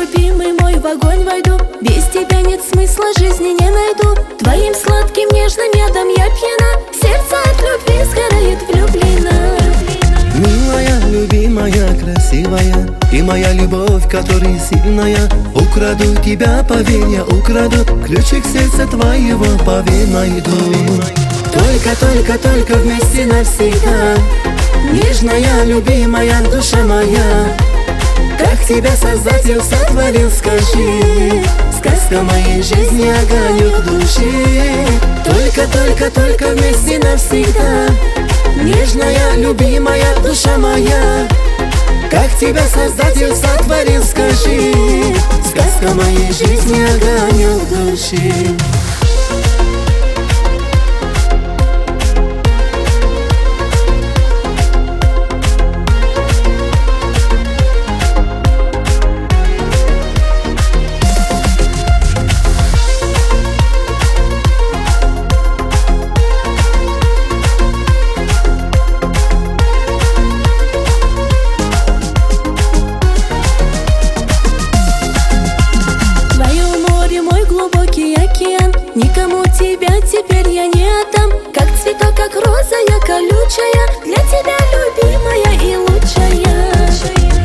любимый мой, в огонь войду. Без тебя нет смысла, жизни не найду. Твоим сладким нежным ядом я пьяна, сердце от любви сгорает влюблена. Милая, любимая, красивая, и моя любовь, которая сильная. Украду тебя, поверь, я украду ключик сердца твоего, поверь, найду. Только вместе навсегда. Нежная, любимая душа моя, как тебя Создатель сотворил, скажи. Сказка моей жизни, огонек души. Только вместе навсегда. Нежная, любимая душа моя, как тебя Создатель сотворил, скажи. Сказка моей жизни, огонек души. Никому тебя теперь я не отдам. Как цветок, как роза, я колючая, для тебя любимая и лучшая.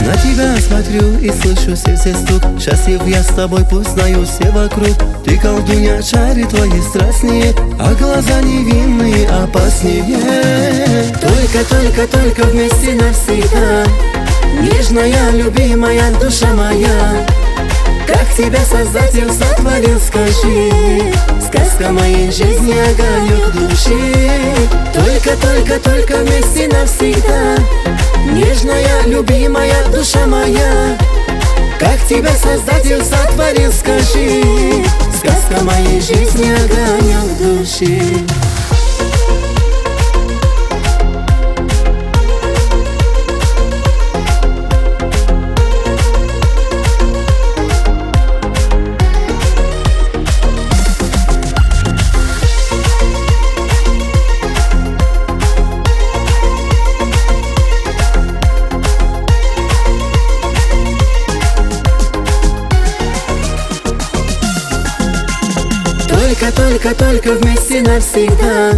На тебя смотрю и слышу сердце стук. Счастлив я с тобой, пусть знаю все вокруг. Ты колдунья, чары твои страстнее, а глаза невинные опаснее. Только вместе навсегда. Нежная, любимая душа моя, как тебя Создатель сотворил, скажи. Сказка моей жизни, огонек души. Только вместе навсегда. Нежная, любимая душа моя, как тебя Создатель сотворил, скажи. Сказка моей жизни, огонек души. Только вместе навсегда.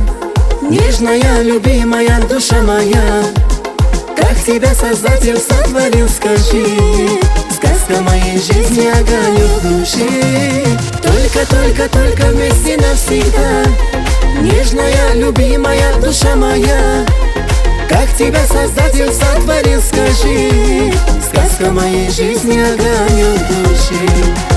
Нежная, любимая душа моя, как тебя Создатель сотворил, скажи. Сказка моей жизни, огонек души. Только вместе навсегда. Нежная, любимая душа моя, как тебя Создатель сотворил, скажи. Сказка моей жизни, огонек души.